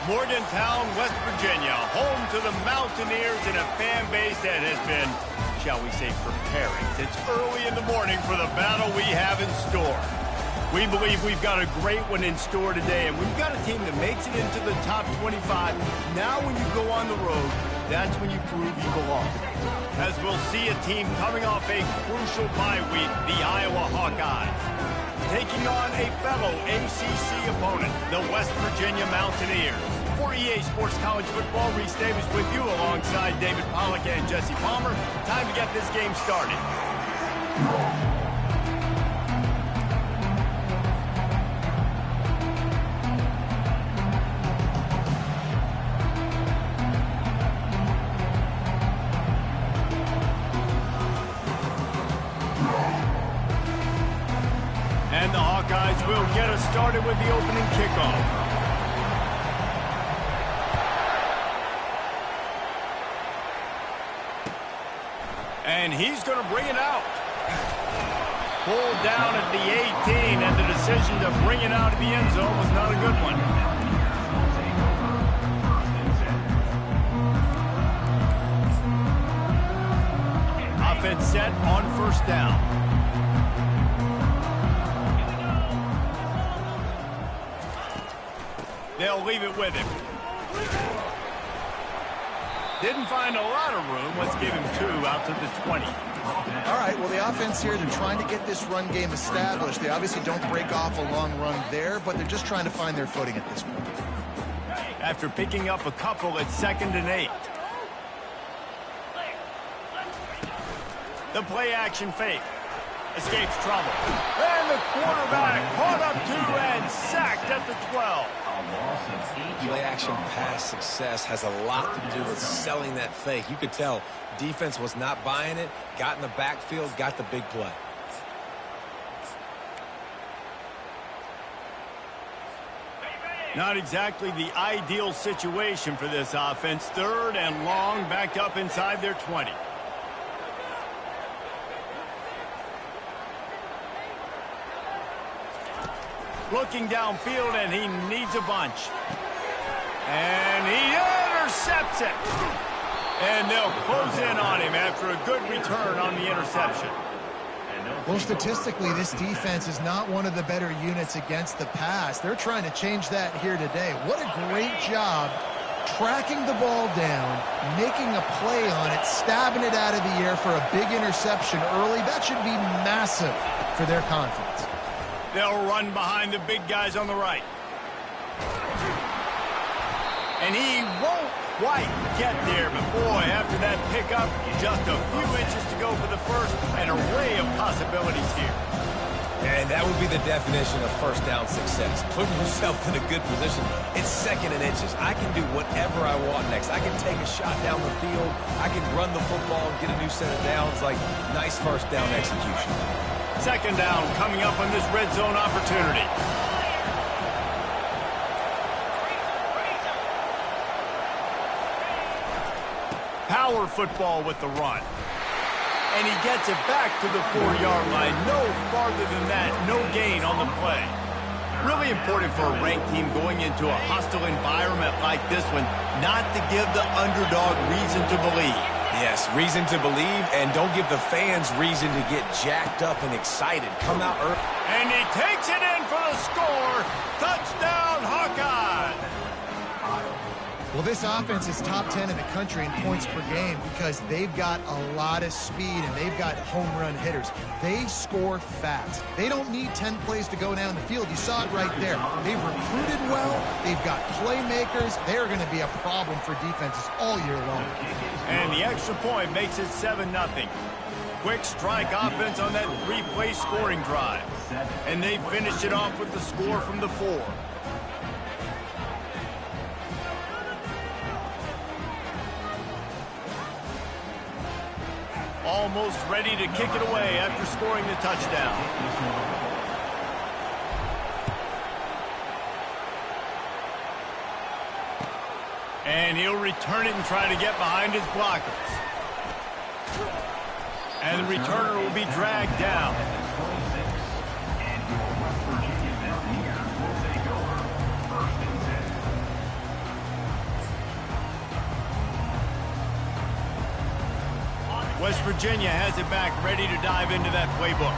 Morgantown, West Virginia, home to the Mountaineers and a fan base that has been, shall we say, preparing since early in the morning for the battle we have in store. We believe we've got a great one in store today, and we've got a team that makes it into the top 25. Now when you go on the road, that's when you prove you belong. As we'll see a team coming off a crucial bye week, the Iowa Hawkeyes, taking on a fellow ACC opponent, the West Virginia Mountaineers. For EA Sports College Football, Reese Davis with you alongside David Pollack and Jesse Palmer. Time to get this game started. And the Hawkeyes will get us started with the opening kickoff. And he's going to bring it out. Pulled down at the 18, and the decision to bring it out of the end zone was not a good one. Offense set on first down. They'll leave it with him. Didn't find a lot of room. Let's give him 2 out to the 20. All right, well, the offense here, they're trying to get this run game established. They obviously don't break off a long run there, but they're just trying to find their footing at this point. After picking up a couple at 2nd and 8. The play action fake. Escapes trouble. And the quarterback caught up to and sacked at the 12. Play-action pass success has a lot to do with selling that fake. You could tell defense was not buying it, got in the backfield, got the big play. Not exactly the ideal situation for this offense. 3rd and long, backed up inside their 20. Looking downfield, and he needs a bunch. And he intercepts it. And they'll close in on him after a good return on the interception. Well, statistically, this defense is not one of the better units against the pass. They're trying to change that here today. What a great job tracking the ball down, making a play on it, stabbing it out of the air for a big interception early. That should be massive for their confidence. They'll run behind the big guys on the right. And he won't quite get there, but boy, after that pickup, just a few inches to go for the first, an array of possibilities here. And that would be the definition of first down success. Putting yourself in a good position. It's 2nd and inches. I can do whatever I want next. I can take a shot down the field. I can run the football and get a new set of downs. Like, nice first down execution. 2nd down coming up on this red zone opportunity. Power football with the run. And he gets it back to the 4-yard line. No farther than that. No gain on the play. Really important for a ranked team going into a hostile environment like this one not to give the underdog reason to believe. Yes, reason to believe, and don't give the fans reason to get jacked up and excited. Come out early. And he takes it in for the score. Touchdown, Hawkeyes. Well, this offense is top 10 in the country in points per game because they've got a lot of speed and they've got home run hitters. They score fast. They don't need 10 plays to go down the field. You saw it right there. They've recruited well. They've got playmakers. They're going to be a problem for defenses all year long. And the extra point makes it 7-0. Quick strike offense on that 3-play scoring drive. And they finish it off with the score from the 4. Almost ready to kick it away after scoring the touchdown. And he'll return it and try to get behind his blockers. And the returner will be dragged down. West Virginia has it back, ready to dive into that playbook.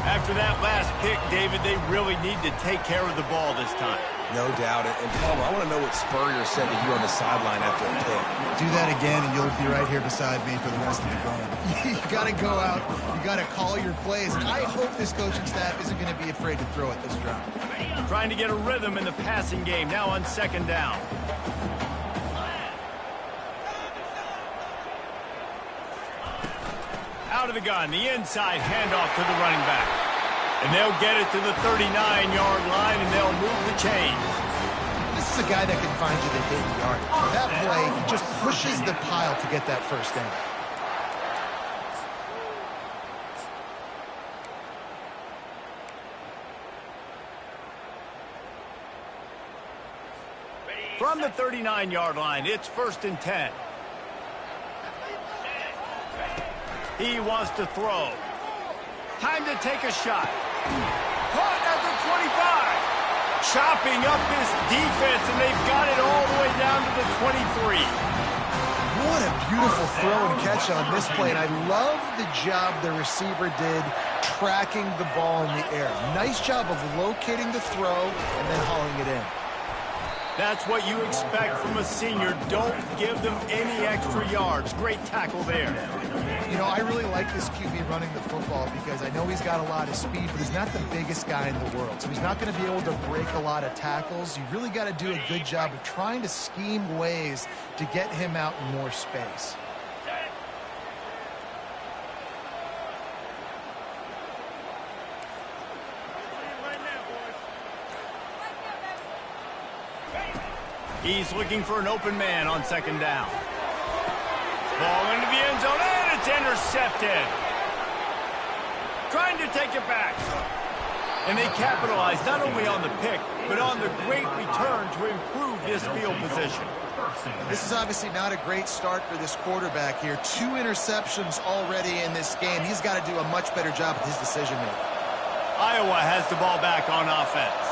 After that last pick, David, they really need to take care of the ball this time. No doubt. And Palmer, I want to know what Spurrier said to you on the sideline after a pick. Do that again, and you'll be right here beside me for the rest of the game. You got to go out. You got to call your plays. And I hope this coaching staff isn't going to be afraid to throw at this drive. Trying to get a rhythm in the passing game, now on second down. Out of the gun, the inside handoff to the running back. And they'll get it to the 39-yard line, and they'll move the chains. This is a guy that can find you the 80-yard. That play, he just pushes the pile to get that first down. From the 39-yard line, it's 1st and 10. He wants to throw. Time to take a shot. Caught at the 25. Chopping up this defense, and they've got it all the way down to the 23. What a beautiful throw and catch on this play, and I love the job the receiver did tracking the ball in the air. Nice job of locating the throw and then hauling it in. That's what you expect from a senior. Don't give them any extra yards. Great tackle there. You know, I really like this QB running the football because I know he's got a lot of speed, but he's not the biggest guy in the world. So he's not going to be able to break a lot of tackles. You really got to do a good job of trying to scheme ways to get him out in more space. He's looking for an open man on second down. Ball into the end zone, and it's intercepted. Trying to take it back. And they capitalize not only on the pick, but on the great return to improve this field position. This is obviously not a great start for this quarterback here. 2 interceptions already in this game. He's got to do a much better job with his decision-making. Iowa has the ball back on offense.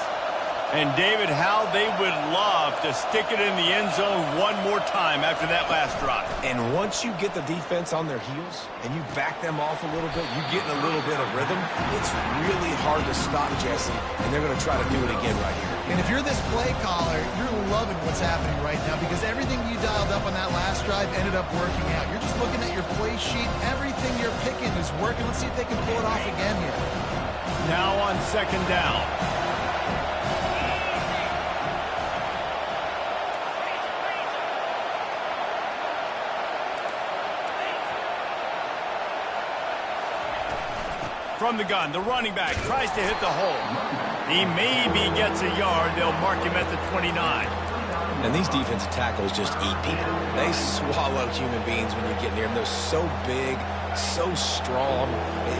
And, David, how they would love to stick it in the end zone one more time after that last drive. And once you get the defense on their heels and you back them off a little bit, you get in a little bit of rhythm, it's really hard to stop, Jesse, and they're going to try to do it again right here. And if you're this play caller, you're loving what's happening right now because everything you dialed up on that last drive ended up working out. You're just looking at your play sheet. Everything you're picking is working. Let's see if they can pull it off again here. Now on second down. From the gun, the running back tries to hit the hole. He maybe gets a yard. They'll mark him at the 29. And these defensive tackles just eat people. They swallow human beings when you get near them. They're so big, so strong.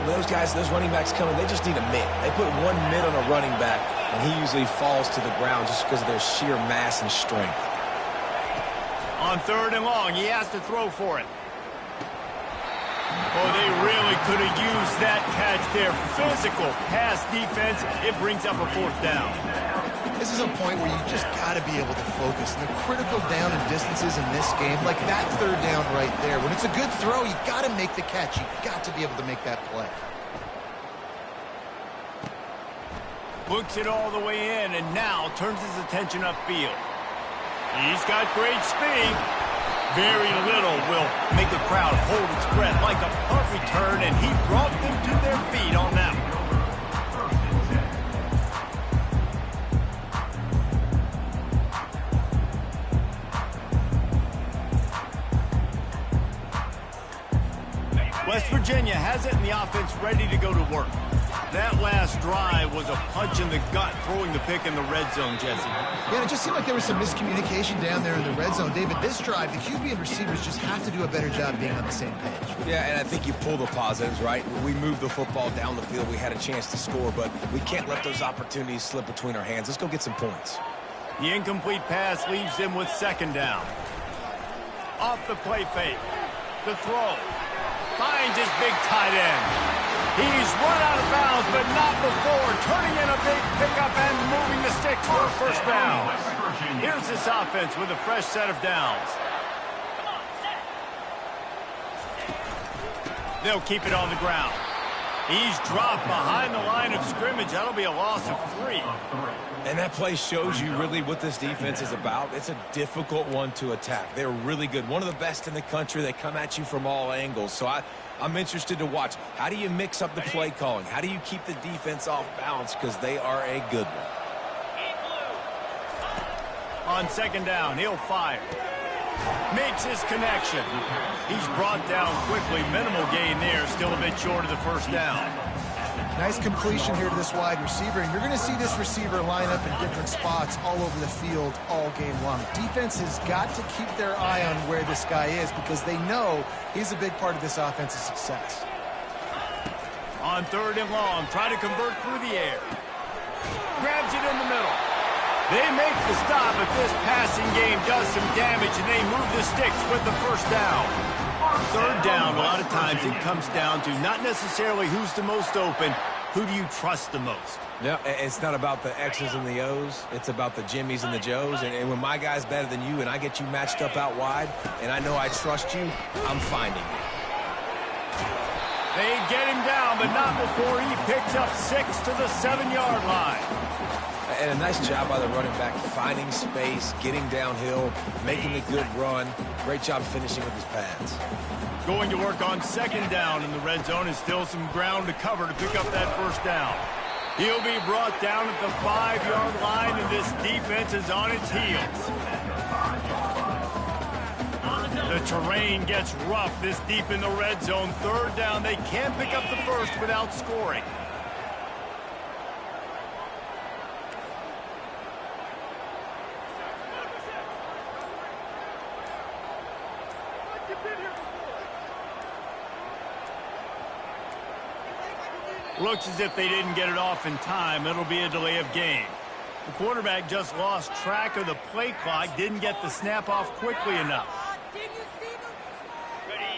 Those guys, those running backs coming, they just need a mitt. They put one mitt on a running back, and he usually falls to the ground just because of their sheer mass and strength. On 3rd and long, he has to throw for it. Oh, they really could have used that catch there. Physical pass defense. It brings up a 4th down. This is a point where you just got to be able to focus. And the critical down and distances in this game, like that 3rd down right there. When it's a good throw, you got to make the catch. You've got to be able to make that play. Books it all the way in and now turns his attention upfield. He's got great speed. Very little will make a crowd hold its breath like a punt return, and he brought them to their feet on that one. West Virginia has it, and the offense ready to go to work. That last drive was a punch in the gut, throwing the pick in the red zone, Jesse. Yeah, it just seemed like there was some miscommunication down there in the red zone. David, this drive, the QB and receivers just have to do a better job being on the same page. Yeah, and I think you pull the positives, right? We moved the football down the field. We had a chance to score, but we can't let those opportunities slip between our hands. Let's go get some points. The incomplete pass leaves him with 2nd down. Off the play fake. The throw. Finds his big tight end. He's run out of bounds, but not before turning in a big pickup and moving the sticks for a 1st down. Here's this offense with a fresh set of downs. They'll keep it on the ground. He's dropped behind the line of scrimmage. That'll be a loss of 3. And that play shows you really what this defense is about. It's a difficult one to attack. They're really good. One of the best in the country. They come at you from all angles. So I'm interested to watch. How do you mix up the play calling? How do you keep the defense off balance? Because they are a good one. On second down, he'll fire. Makes his connection. He's brought down quickly. Minimal gain there. Still a bit short of the first down. Nice completion here to this wide receiver, and you're going to see this receiver line up in different spots all over the field all game long. Defense has got to keep their eye on where this guy is because they know he's a big part of this offense's success. On third and long, try to convert through the air. Grabs it in the middle. They make the stop, but this passing game does some damage, and they move the sticks with the first down. Third down, a lot of times it comes down to not necessarily who's the most open, who do you trust the most? Yeah, it's not about the X's and the O's. It's about the Jimmies and the Joes. And when my guy's better than you and I get you matched up out wide and I know I trust you, I'm finding you. They get him down, but not before he picks up 6 to the 7-yard line. And a nice job by the running back, finding space, getting downhill, making a good run. Great job finishing with his pads. Going to work on second down in the red zone, and still some ground to cover to pick up that first down. He'll be brought down at the 5-yard line, and this defense is on its heels. The terrain gets rough this deep in the red zone. Third down, they can't pick up the first without scoring. Looks as if they didn't get it off in time. It'll be a delay of game. The quarterback just lost track of the play clock, didn't get the snap off quickly enough.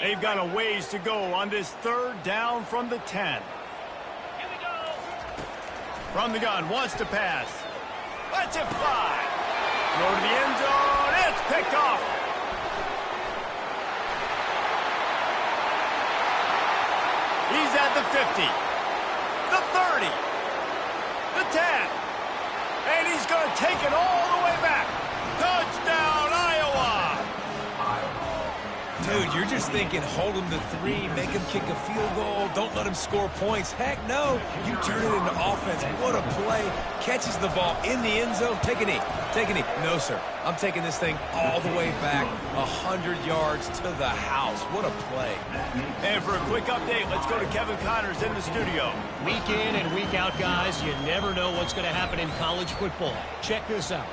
They've got a ways to go on this third down from the 10. From the gun, wants to pass. Lets it fly. Throw to the end zone. It's picked off. He's at the 50. The 30, the 10, and he's going to take it all the way back. Touchdown, Iowa! Dude, you're just thinking, hold him to 3, make him kick a field goal, don't let him score points. Heck no, you turn it into offense. What a play. Catches the ball in the end zone. Take a knee. Take a knee. No, sir. I'm taking this thing all the way back 100 yards to the house. What a play. And for a quick update, let's go to Kevin Connors in the studio. Week in and week out, guys, you never know what's going to happen in college football. Check this out.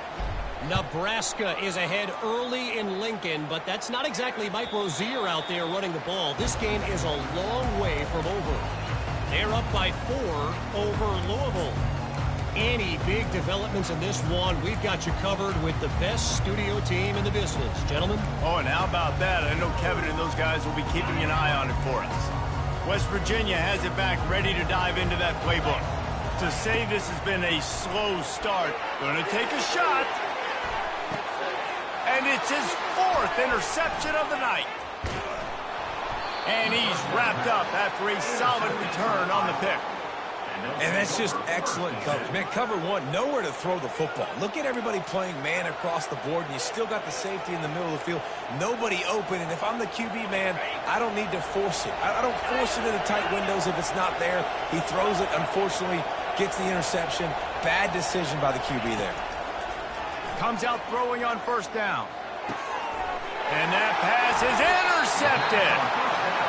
Nebraska is ahead early in Lincoln, but that's not exactly Mike Rozier out there running the ball. This game is a long way from over. They're up by 4 over Louisville. Any big developments in this one, we've got you covered with the best studio team in the business. Gentlemen? Oh, and how about that? I know Kevin and those guys will be keeping an eye on it for us. West Virginia has it back, ready to dive into that playbook. To say this has been a slow start, going to take a shot. And it's his 4th interception of the night. And he's wrapped up after a solid return on the pick. And that's just excellent coverage. Man, cover 1, nowhere to throw the football. Look at everybody playing man across the board, and you still got the safety in the middle of the field. Nobody open, and if I'm the QB, man, I don't need to force it. I don't force it into tight windows if it's not there. He throws it, unfortunately, gets the interception. Bad decision by the QB there. Comes out throwing on first down. And that pass is intercepted.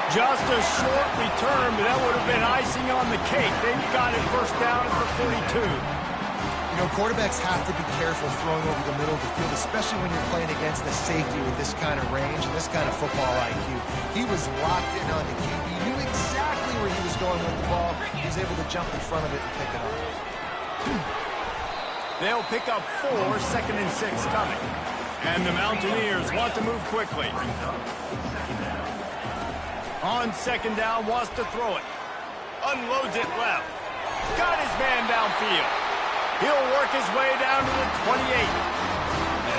Just a short return, but that would have been icing on the cake. They've got it first down at the 42. You know, quarterbacks have to be careful throwing over the middle of the field, especially when you're playing against the safety with this kind of range and this kind of football IQ. He was locked in on the QB, knew exactly where he was going with the ball. He was able to jump in front of it and pick it up. They'll pick up 4, 2nd and 6 coming. And the Mountaineers want to move quickly. On second down, wants to throw it. Unloads it left. Got his man downfield. He'll work his way down to the 28.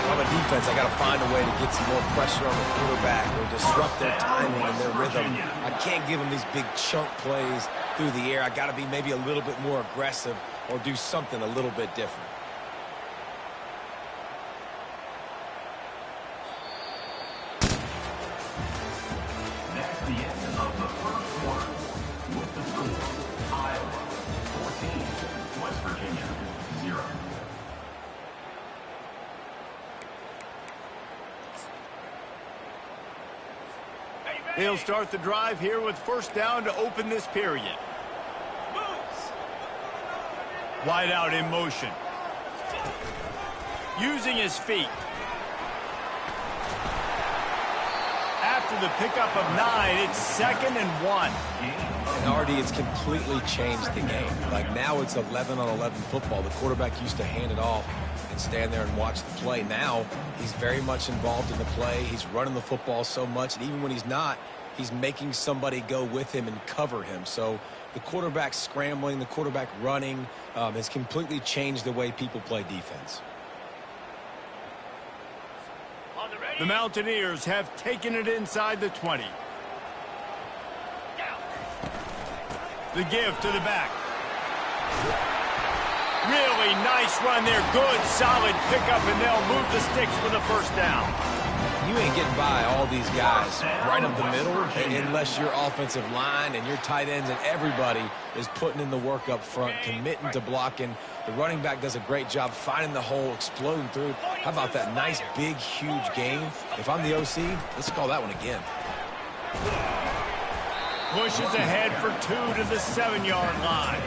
If I'm a defense, I got to find a way to get some more pressure on the quarterback or disrupt their timing and their rhythm. I can't give them these big chunk plays through the air. I got to be maybe a little bit more aggressive or do something a little bit different. That's the end of the first quarter. With the score, Iowa 14, West Virginia 0. They'll start the drive here with first down to open this period. Wide out in motion. Using his feet. After the pickup of 9, it's 2nd and 1. And Artie, it's completely changed the game. Like now it's 11-on-11 football. The quarterback used to hand it off and stand there and watch the play. Now he's very much involved in the play. He's running the football so much, and even when he's not, he's making somebody go with him and cover him. So the quarterback scrambling, the quarterback running has completely changed the way people play defense. The Mountaineers have taken it inside the 20. The give to the back. Really nice run there. Good, solid pickup, and they'll move the sticks for the first down. You ain't getting by all these guys right up the middle unless your offensive line and your tight ends and everybody is putting in the work up front, committing to blocking. The running back does a great job finding the hole, exploding through. How about that nice, big, huge gain? If I'm the OC, let's call that one again. Pushes ahead for 2 to the 7-yard line.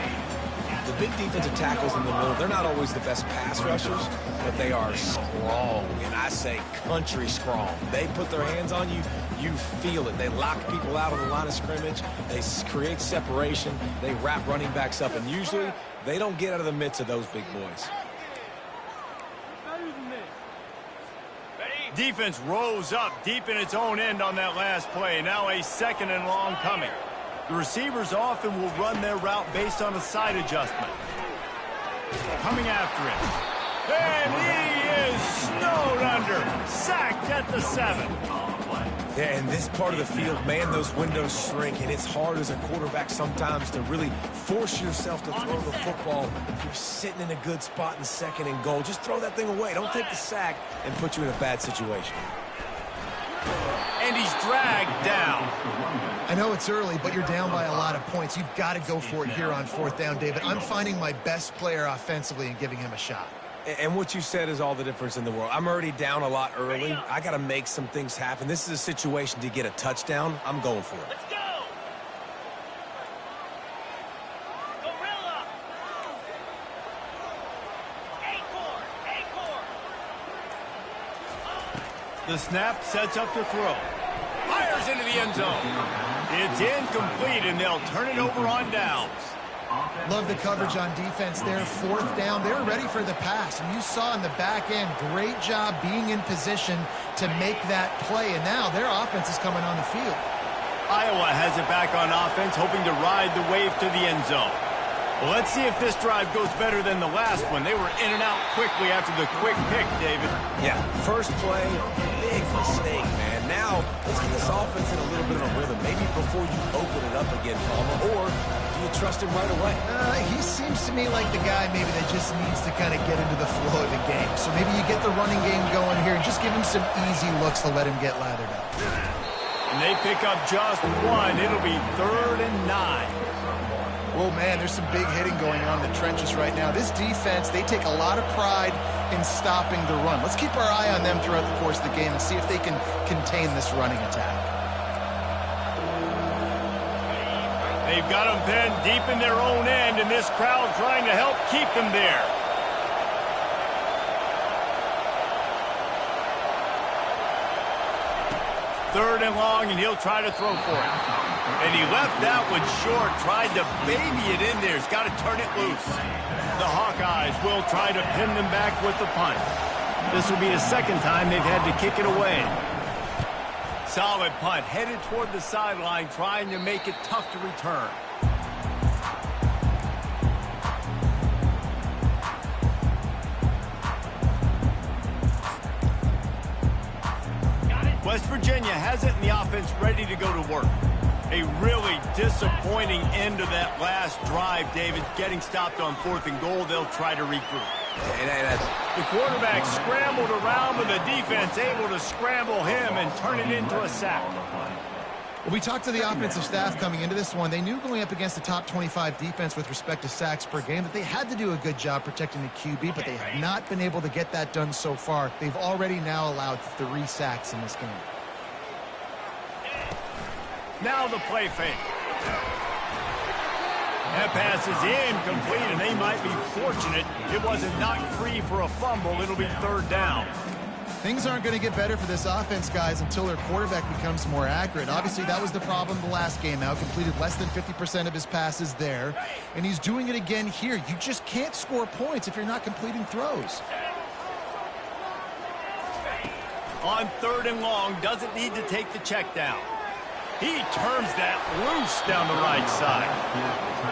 The big defensive tackles in the middle, they're not always the best pass rushers, but they are strong, and I say country strong. They put their hands on you, you feel it. They lock people out on the line of scrimmage. They create separation. They wrap running backs up, and usually they don't get out of the midst of those big boys. Defense rose up deep in its own end on that last play. Now a 2nd and long coming. The receivers often will run their route based on a side adjustment. Coming after it. And he is snowed under. Sacked at the 7. Yeah, in this part of the field, man, those windows shrink, and it's hard as a quarterback sometimes to really force yourself to throw the football. If you're sitting in a good spot in 2nd and goal, just throw that thing away. Don't take the sack and put you in a bad situation. And he's dragged down. I know it's early, but you're down by a lot of points. You've got to go for it here on 4th down, David. I'm finding my best player offensively and giving him a shot. And what you said is all the difference in the world. I'm already down a lot early. I got to make some things happen. This is a situation to get a touchdown. I'm going for it. Let's go! Gorilla! Acorn! The snap sets up to throw. Fires into the end zone. It's incomplete, and they'll turn it over on downs. Love the coverage on defense there. 4th down, they're ready for the pass. And you saw in the back end, great job being in position to make that play. And now their offense is coming on the field. Iowa has it back on offense, hoping to ride the wave to the end zone. Well, let's see if this drive goes better than the last one. They were in and out quickly after the quick pick, David. Yeah, first play, big mistake, man. Now, let's get this offense in a little bit of a rhythm. Maybe before you open it up again, Palmer, or do you trust him right away? He seems to me like the guy maybe that just needs to kind of get into the flow of the game. So maybe you get the running game going here and just give him some easy looks to let him get lathered up. And they pick up just 1. It'll be 3rd and 9. Oh, man, there's some big hitting going on in the trenches right now. This defense, they take a lot of pride in stopping the run. Let's keep our eye on them throughout the course of the game and see if they can contain this running attack. They've got them pinned deep in their own end, and this crowd trying to help keep them there. Third and long, and he'll try to throw for it. And he left that one short, tried to baby it in there. He's got to turn it loose. The Hawkeyes will try to pin them back with the punt. This will be the 2nd time they've had to kick it away. Solid punt, headed toward the sideline, trying to make it tough to return. West Virginia has it in the offense ready to go to work. A really disappointing end to that last drive, David. Getting stopped on 4th and goal, they'll try to regroup. The quarterback scrambled around, but the defense able to scramble him and turn it into a sack. Well, we talked to the offensive staff coming into this one. They knew going up against the top 25 defense with respect to sacks per game that they had to do a good job protecting the QB, but they have not been able to get that done so far. They've already now allowed 3 sacks in this game. Now the play fake. That pass is incomplete, and they might be fortunate it wasn't knocked free for a fumble. It'll be 3rd down. Things aren't going to get better for this offense, guys, until their quarterback becomes more accurate. Obviously, that was the problem the last game out. Completed less than 50% of his passes there, and he's doing it again here. You just can't score points if you're not completing throws. On 3rd and long, doesn't need to take the check down. He turns that loose down the right side.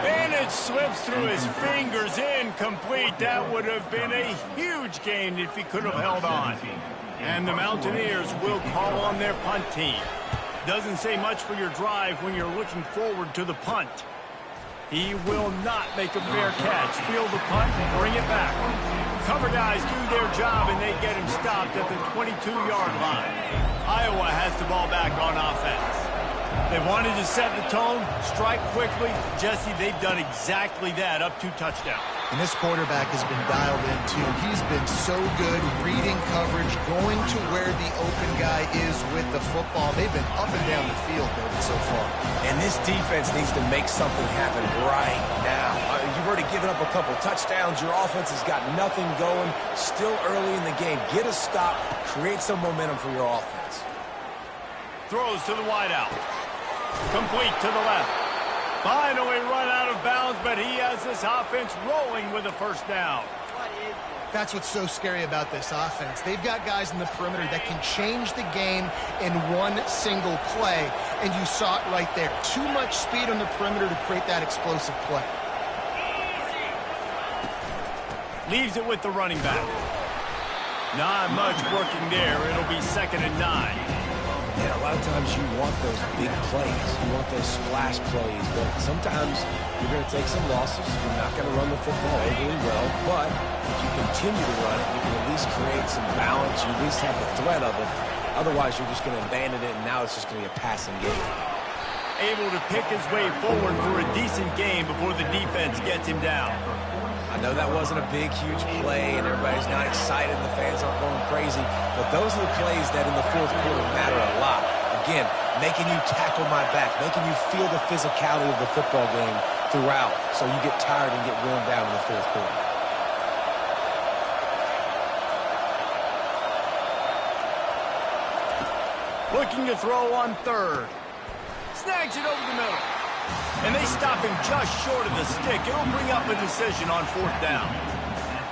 And it slips through his fingers, incomplete. That would have been a huge gain if he could have held on. And the Mountaineers will call on their punt team. Doesn't say much for your drive when you're looking forward to the punt. He will not make a fair catch. Field the punt and bring it back. Cover guys do their job, and they get him stopped at the 22-yard line. Iowa has the ball back on offense. They wanted to set the tone, strike quickly. Jesse, they've done exactly that, up 2 touchdowns. And this quarterback has been dialed in, too. He's been so good reading coverage, going to where the open guy is with the football. They've been up and down the field, David, so far. And this defense needs to make something happen right now. You've already given up a couple touchdowns. Your offense has got nothing going. Still early in the game. Get a stop. Create some momentum for your offense. Throws to the wideout. Complete to the left. Finally run out of bounds, but he has this offense rolling with a 1st down. That's what's so scary about this offense. They've got guys in the perimeter that can change the game in one single play, and you saw it right there. Too much speed on the perimeter to create that explosive play. Leaves it with the running back. Not much working there. It'll be 2nd and 9. And a lot of times you want those big plays. You want those splash plays. But sometimes you're going to take some losses. You're not going to run the football overly well. But if you continue to run it, you can at least create some balance. You at least have the threat of it. Otherwise, you're just going to abandon it, and now it's just going to be a passing game. Able to pick his way forward for a decent game before the defense gets him down. I know that wasn't a big, huge play, and everybody's not excited, and the fans aren't going crazy, but those are the plays that in the 4th quarter matter a lot. Again, making you tackle my back, making you feel the physicality of the football game throughout, so you get tired and get worn down in the 4th quarter. Looking to throw on 3rd. Snags it over the middle. And they stop him just short of the stick. It'll bring up a decision on 4th down.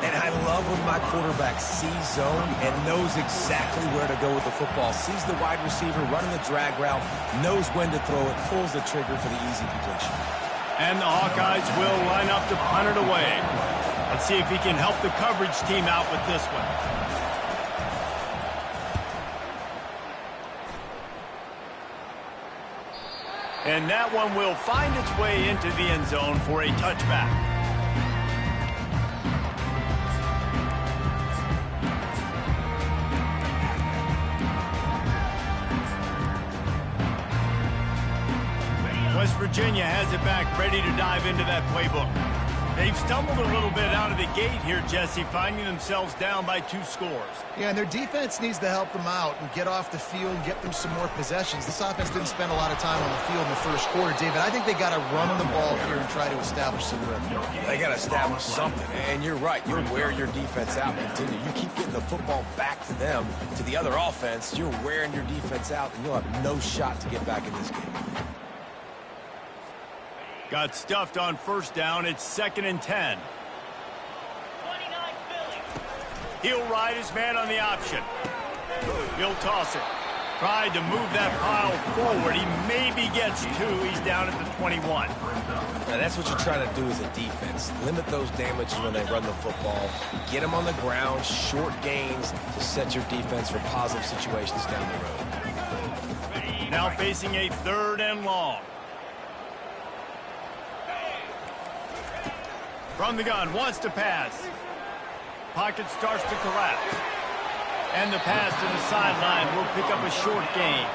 And I love when my quarterback sees zone and knows exactly where to go with the football. Sees the wide receiver running the drag route, knows when to throw it, pulls the trigger for the easy completion. And the Hawkeyes will line up to punt it away. Let's see if he can help the coverage team out with this one. And that one will find its way into the end zone for a touchback. West Virginia has it back, ready to dive into that playbook. They've stumbled a little bit out of the gate here, Jesse, finding themselves down by 2 scores. Yeah, and their defense needs to help them out and get off the field, get them some more possessions. This offense didn't spend a lot of time on the field in the 1st quarter, David. I think they got to run the ball here and try to establish some rhythm. They got to establish something, and you're right. You'll wear your defense out and continue. You keep getting the football back to them, to the other offense, you're wearing your defense out, and you'll have no shot to get back in this game. Got stuffed on 1st down. It's 2nd and 10. 29 Philly. He'll ride his man on the option. He'll toss it. Tried to move that pile forward. He maybe gets 2. He's down at the 21. Now that's what you're trying to do as a defense. Limit those damages when they run the football. Get them on the ground, short gains to set your defense for positive situations down the road. Now facing a 3rd and long. From the gun, wants to pass. Pocket starts to collapse. And the pass to the sideline will pick up a short gain.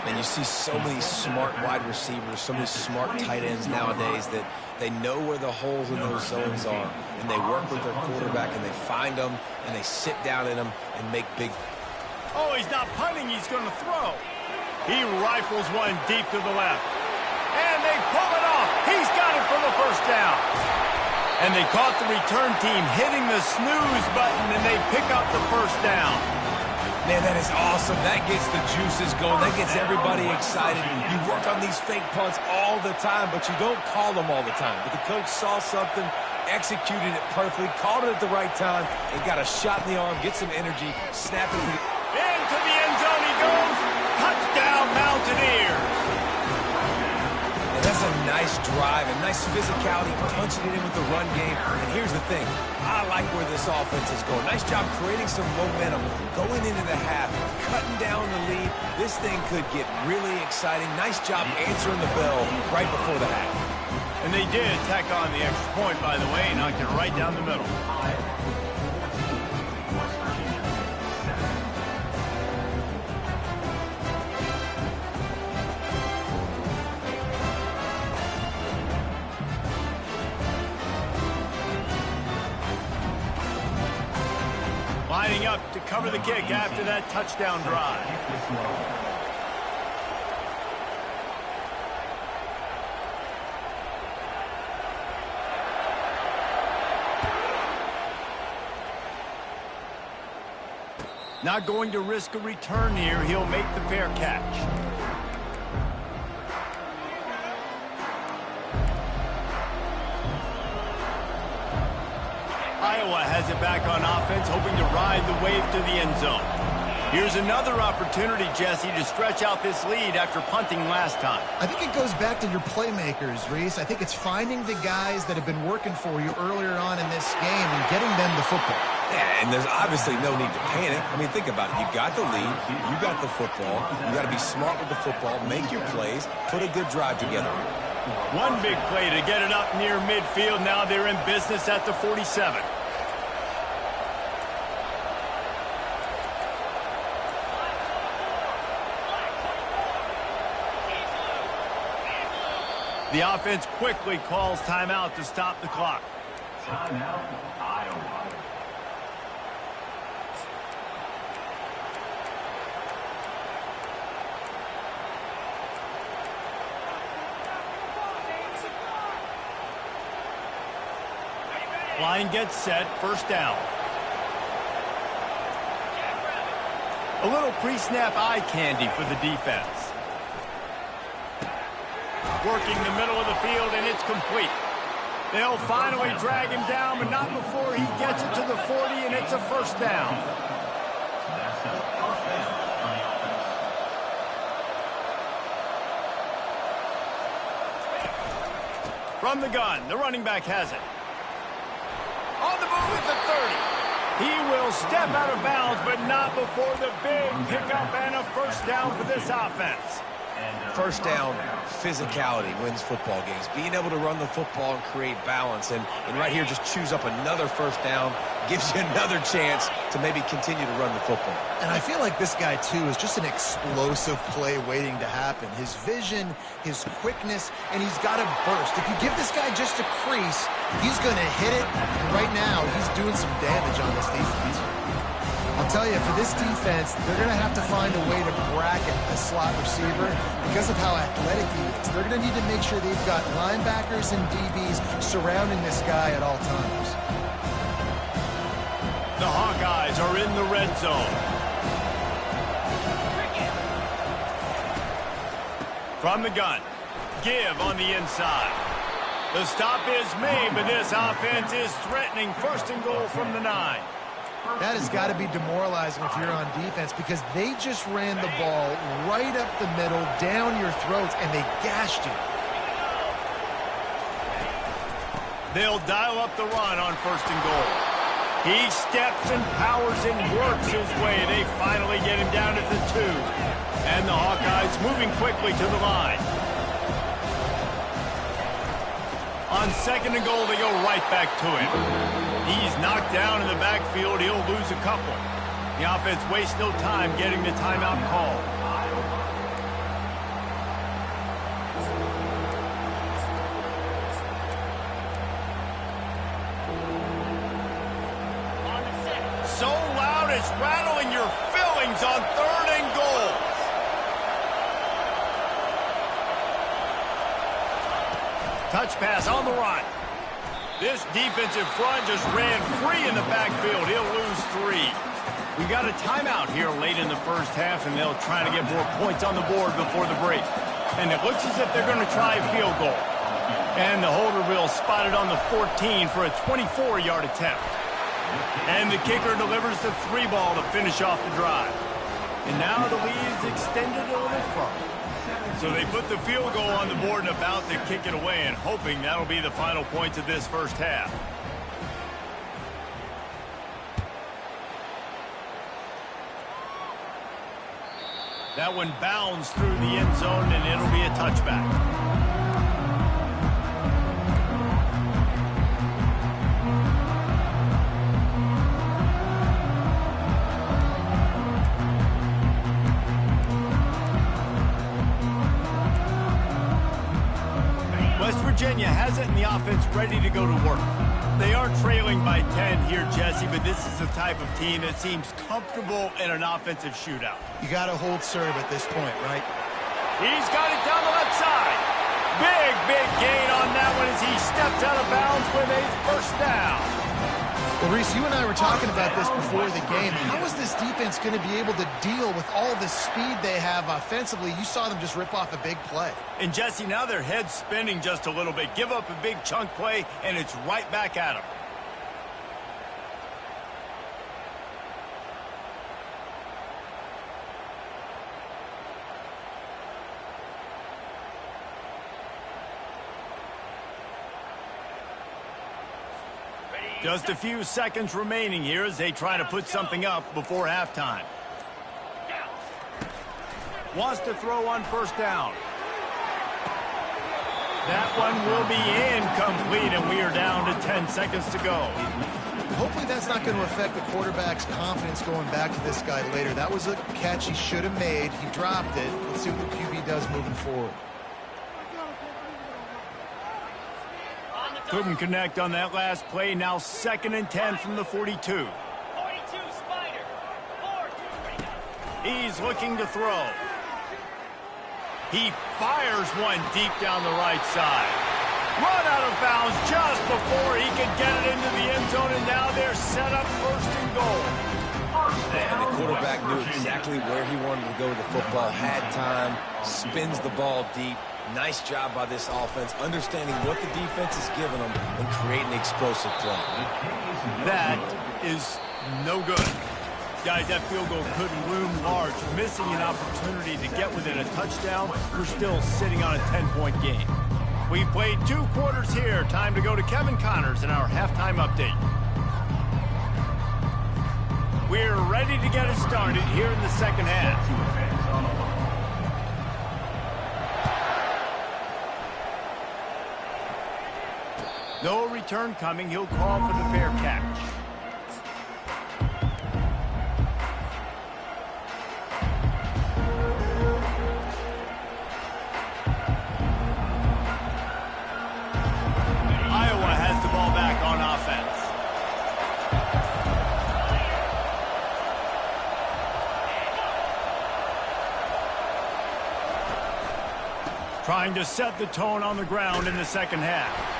And you see so many smart wide receivers, so many smart tight ends nowadays that they know where the holes in those zones are. And they work with their quarterback, and they find them, and they sit down in them and make big. Oh, he's not punting. He's going to throw. He rifles one deep to the left. And they pull it off. He's got it for the first down. And they caught the return team hitting the snooze button, and they pick up the first down. Man, that is awesome. That gets the juices going. That gets everybody excited. You work on these fake punts all the time, but you don't call them all the time. But the coach saw something, executed it perfectly, called it at the right time, and got a shot in the arm, get some energy, snap it. Into the end zone he goes. Touchdown, Mountaineers. And that's a nice drive, a nice physicality, punching it in with the run game. And here's the thing. I like where this offense is going. Nice job creating some momentum, going into the half, cutting down the lead. This thing could get really exciting. Nice job answering the bell right before the half. And they did tack on the extra point, by the way, knocked it right down the middle. Lining up to cover the kick after that touchdown drive. Not going to risk a return here. He'll make the fair catch. Iowa has it back on offense, hoping to ride the wave to the end zone. Here's another opportunity, Jesse, to stretch out this lead after punting last time. I think it goes back to your playmakers, Reese. I think it's finding the guys that have been working for you earlier on in this game and getting them the football. Yeah, and there's obviously no need to panic. I mean, think about it. You got the lead. You got the football. You got to be smart with the football. Make your plays. Put a good drive together. One big play to get it up near midfield. Now they're in business at the 47. The offense quickly calls timeout to stop the clock. Timeout, Iowa. Line gets set, first down. A little pre-snap eye candy for the defense. Working the middle of the field, and it's complete. They'll finally drag him down, but not before he gets it to the 40, and it's a first down. That's a first down on the offense. From the gun, the running back has it. On the move at the 30. He will step out of bounds, but not before the big pickup and a first down for this offense. First down, physicality wins football games. Being able to run the football and create balance. And right here, just choose up another first down. Gives you another chance to maybe continue to run the football. And I feel like this guy, too, is just an explosive play waiting to happen. His vision, his quickness, and he's got a burst. If you give this guy just a crease, he's going to hit it. And right now, he's doing some damage on this defense. I'll tell you, for this defense, they're going to have to find a way to bracket a slot receiver because of how athletic he is. They're going to need to make sure they've got linebackers and DBs surrounding this guy at all times. The Hawkeyes are in the red zone. From the gun, give on the inside. The stop is made, but this offense is threatening first and goal from the 9. That has got to be demoralizing if you're on defense because they just ran the ball right up the middle, down your throats, and they gashed you. They'll dial up the run on first and goal. He steps and powers and works his way. They finally get him down at the 2. And the Hawkeyes moving quickly to the line. On 2nd and goal, they go right back to him. He's knocked down in the backfield. He'll lose a couple. The offense wastes no time getting the timeout call. So loud it's rattling your fillings on 3rd and goal. Touch pass on the run. This defensive front just ran free in the backfield. He'll lose 3. We got a timeout here late in the first half, and they'll try to get more points on the board before the break. And it looks as if they're going to try a field goal. And the holder will spot it on the 14 for a 24-yard attempt. And the kicker delivers the 3 ball to finish off the drive. And now the lead is extended a little further. So they put the field goal on the board and about to kick it away, and hoping that'll be the final points of this first half. That one bounds through the end zone, and it'll be a touchback. Virginia has it in the offense ready to go to work. They are trailing by 10 here, Jesse, but this is the type of team that seems comfortable in an offensive shootout. You got to hold serve at this point, right? He's got it down the left side. Big gain on that one as he steps out of bounds with a first down. Well, Reese, you and I were talking about this before the game. How is this defense going to be able to deal with all the speed they have offensively? You saw them just rip off a big play. And, Jesse, now their head's spinning just a little bit. Give up a big chunk play, and it's right back at them. Just a few seconds remaining here as they try to put something up before halftime. Wants to throw on first down. That one will be incomplete, and we are down to 10 seconds to go. Hopefully that's not going to affect the quarterback's confidence going back to this guy later. That was a catch he should have made. He dropped it. Let's see what the QB does moving forward. Couldn't connect on that last play. Now 2nd and 10 from the 42. 42 Spider. 4-2. He's looking to throw. He fires one deep down the right side. Run out of bounds just before he could get it into the end zone, and now they're set up 1st and goal. And the quarterback knew exactly where he wanted to go with the football, had time, spins the ball deep. Nice job by this offense, understanding what the defense is giving them and creating explosive play. That is no good. Guys, that field goal could loom large. Missing an opportunity to get within a touchdown. We're still sitting on a 10-point game. We've played 2 quarters here. Time to go to Kevin Connors in our halftime update. We're ready to get it started here in the second half. No return coming. He'll call for the fair catch. Iowa has the ball back on offense. Trying to set the tone on the ground in the second half.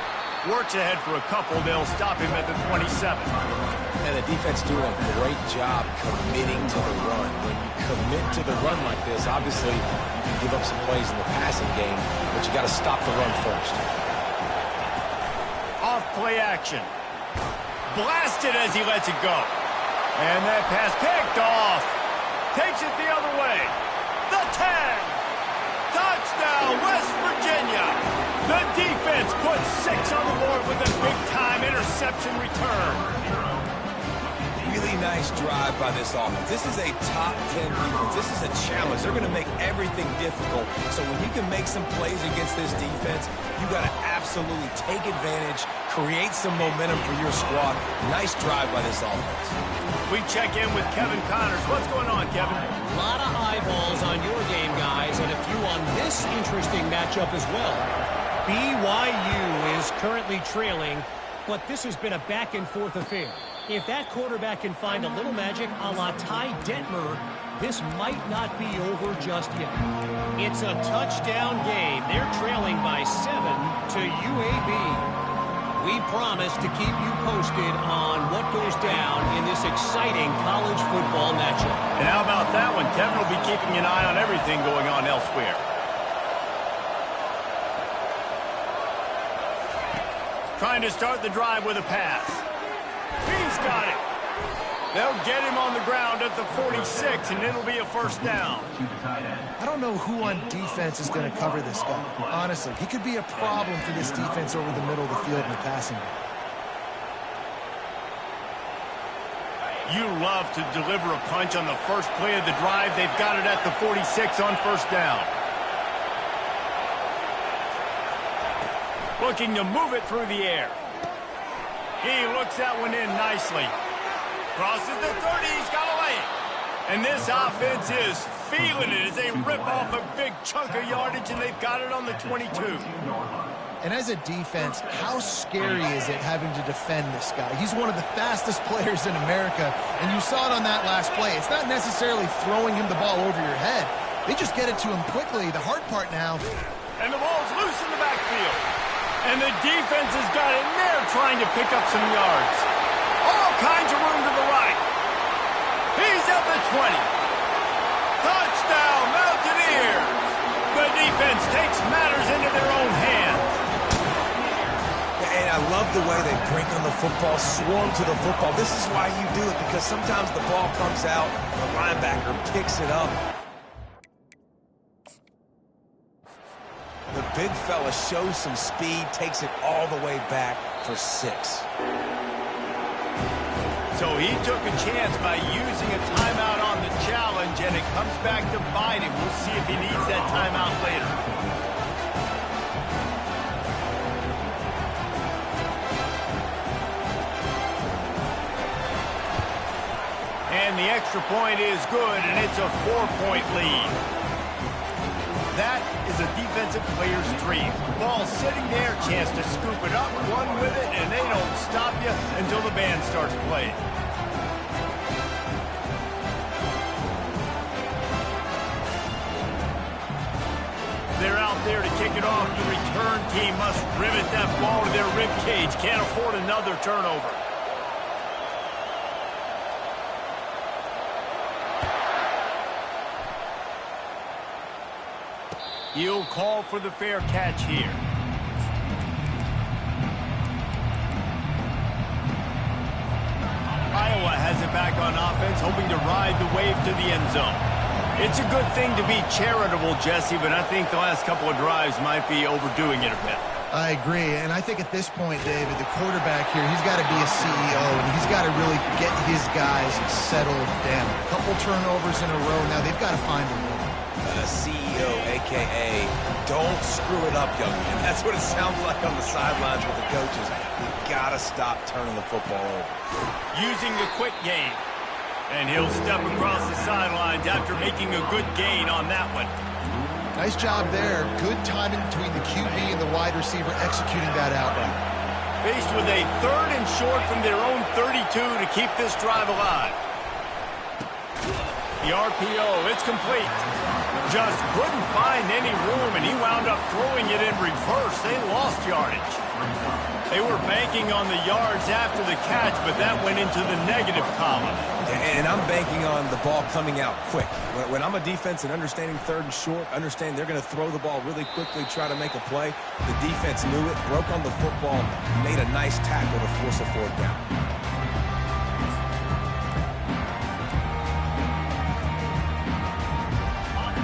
Works ahead for a couple. They'll stop him at the 27. And the defense doing a great job committing to the run. When you commit to the run like this, obviously you can give up some plays in the passing game, but you got to stop the run first. Off play action. Blasted as he lets it go. And that pass picked off. Takes it the other way. The 10. Touchdown, West Virginia. The defense puts 6 on the board with a big-time interception return. nice drive by this offense. This is a top 10 defense. This is a challenge. They're going to make everything difficult. So when you can make some plays against this defense, you got to absolutely take advantage, create some momentum for your squad. Nice drive by this offense. We check in with Kevin Connors. What's going on, Kevin? A lot of eyeballs on your game, guys, and a few on this interesting matchup as well. BYU is currently trailing, but this has been a back-and-forth affair. If that quarterback can find a little magic a la Ty Detmer, this might not be over just yet. It's a touchdown game. They're trailing by 7 to UAB. We promise to keep you posted on what goes down in this exciting college football matchup. And how about that one? Kevin will be keeping an eye on everything going on elsewhere. Trying to start the drive with a pass. He's got it. They'll get him on the ground at the 46, and it'll be a first down. I don't know who on defense is going to cover this guy. Honestly, he could be a problem for this defense over the middle of the field in the passing game. You love to deliver a punch on the first play of the drive. They've got it at the 46 on first down. Looking to move it through the air. He looks that one in nicely. Crosses the 30, he's got to lay it. And this offense is feeling it as they rip off a big chunk of yardage, and they've got it on the 22. And as a defense, how scary is it having to defend this guy? He's one of the fastest players in America, and you saw it on that last play. It's not necessarily throwing him the ball over your head. They just get it to him quickly. The hard part now. And the ball's loose in the backfield. And the defense has got in there trying to pick up some yards. All kinds of room to the right. He's at the 20. Touchdown, Mountaineers. The defense takes matters into their own hands. And I love the way they break on the football, swarm to the football. This is why you do it, because sometimes the ball comes out, the linebacker picks it up. The big fella shows some speed, takes it all the way back for 6. So he took a chance by using a timeout on the challenge, and it comes back to bite him. We'll see if he needs that timeout later. And the extra point is good, and it's a 4-point lead. That is a defensive player's dream. Ball sitting there, chance to scoop it up, run with it, and they don't stop you until the band starts playing. They're out there to kick it off. The return team must rivet that ball to their rib cage. Can't afford another turnover. He'll call for the fair catch here. Iowa has it back on offense, hoping to ride the wave to the end zone. It's a good thing to be charitable, Jesse, but I think the last couple of drives might be overdoing it a bit. I agree, and I think at this point, David, the quarterback here, he's got to be a CEO, and he's got to really get his guys settled down. A couple turnovers in a row now. They've got to find a way. CEO, a.k.a. don't screw it up, young man. That's what it sounds like on the sidelines with the coaches. You've got to stop turning the football over. Using the quick game. And he'll step across the sidelines after making a good gain on that one. Nice job there. Good timing between the QB and the wide receiver executing that outright. Faced with a 3rd and short from their own 32 to keep this drive alive. The RPO, it's complete. Just couldn't find any room, and he wound up throwing it in reverse. They lost yardage. They were banking on the yards after the catch, but that went into the negative column. And I'm banking on the ball coming out quick. When I'm a defense and understanding 3rd and short, understand they're going to throw the ball really quickly, try to make a play. The defense knew it, broke on the football, made a nice tackle to force a 4th down.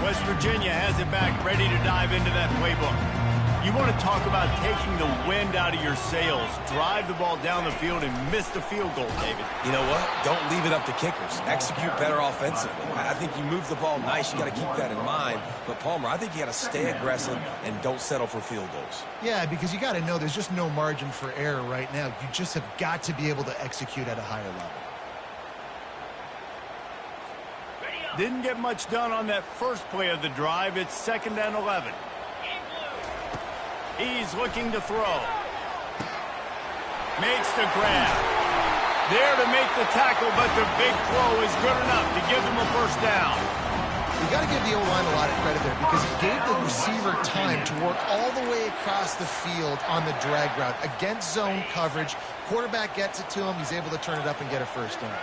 West Virginia has it back, ready to dive into that playbook. You want to talk about taking the wind out of your sails. Drive the ball down the field and miss the field goal, David. You know what? Don't leave it up to kickers. Execute better offensively. I think you move the ball nice. You got to keep that in mind. But, Palmer, I think you got to stay aggressive and don't settle for field goals. Yeah, because you got to know there's just no margin for error right now. You just have got to be able to execute at a higher level. Didn't get much done on that first play of the drive. It's 2nd and 11. He's looking to throw. Makes the grab. There to make the tackle, but the big throw is good enough to give them a first down. You got to give the O-line a lot of credit there because he gave the receiver time to work all the way across the field on the drag route against zone coverage. Quarterback gets it to him. He's able to turn it up and get a first down.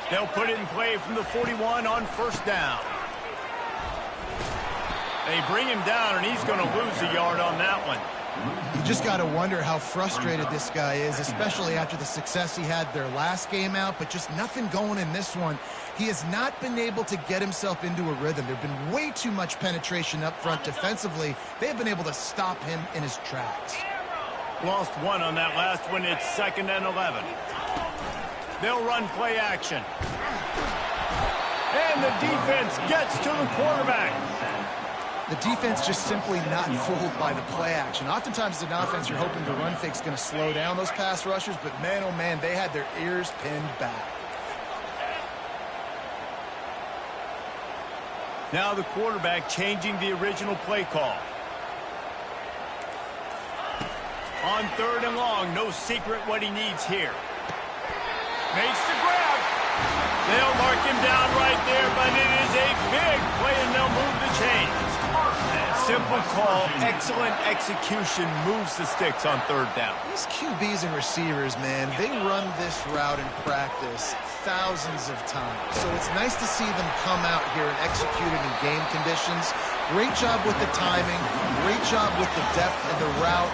They'll put it in play from the 41 on first down. They bring him down, and he's going to lose a yard on that one. You just got to wonder how frustrated this guy is, especially after the success he had their last game out, but just nothing going in this one. He has not been able to get himself into a rhythm. There have been way too much penetration up front defensively. They have been able to stop him in his tracks. Lost one on that last one. It's 2nd and 11. They'll run play action. And the defense gets to the quarterback. The defense just simply not fooled by the play action. Oftentimes as an offense, you're hoping the run fake's going to slow down those pass rushers, but man, oh man, they had their ears pinned back. Now the quarterback changing the original play call. On 3rd and long, no secret what he needs here. Makes the grab. They'll mark him down right there, but it is a big play, and they'll move the chains. Simple call, excellent execution, moves the sticks on 3rd down. These QBs and receivers, man, they run this route in practice thousands of times. So it's nice to see them come out here and execute it in game conditions. Great job with the timing, great job with the depth of the route.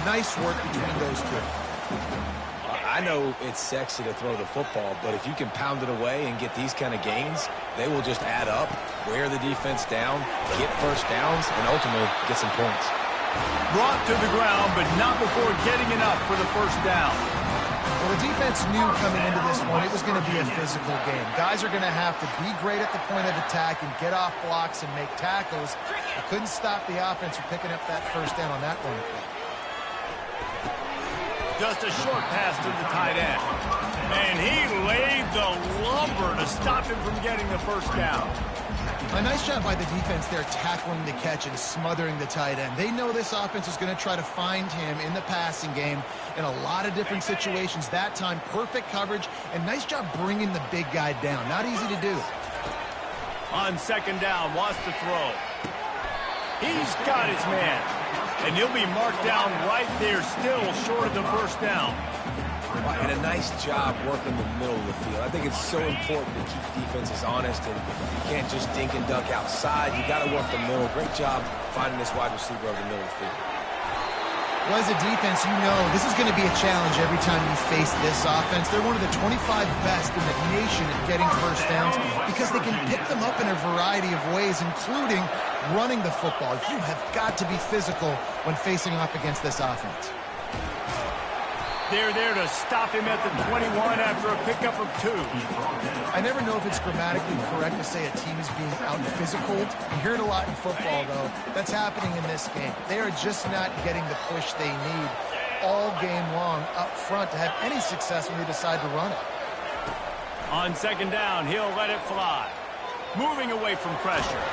Nice work between those two. I know it's sexy to throw the football, but if you can pound it away and get these kind of gains, they will just add up, wear the defense down, get first downs, and ultimately get some points. Brought to the ground, but not before getting enough for the first down. Well, the defense knew coming into this one it was going to be a physical game. Guys are going to have to be great at the point of attack and get off blocks and make tackles. They couldn't stop the offense from picking up that first down on that one. Just a short pass to the tight end. And he laid the lumber to stop him from getting the first down. A nice job by the defense there tackling the catch and smothering the tight end. They know this offense is going to try to find him in the passing game in a lot of different situations. That time, perfect coverage, and nice job bringing the big guy down. Not easy to do. On 2nd down, wants to throw. He's got his man. And he'll be marked down right there, still short of the first down. And a nice job working the middle of the field. I think it's so important to keep defenses honest, and you can't just dink and dunk outside. You got to work the middle. Great job finding this wide receiver over the middle of the field. Well, as a defense, you know this is going to be a challenge every time you face this offense. They're one of the 25 best in the nation at getting first downs because they can pick them up in a variety of ways, including running the football. You have got to be physical when facing off against this offense. They're there to stop him at the 21 after a pickup of 2. I never know if it's grammatically correct to say a team is being out-physical. You hear it a lot in football, though. That's happening in this game. They are just not getting the push they need all game long up front to have any success when they decide to run it. On 2nd down, he'll let it fly. Moving away from pressure.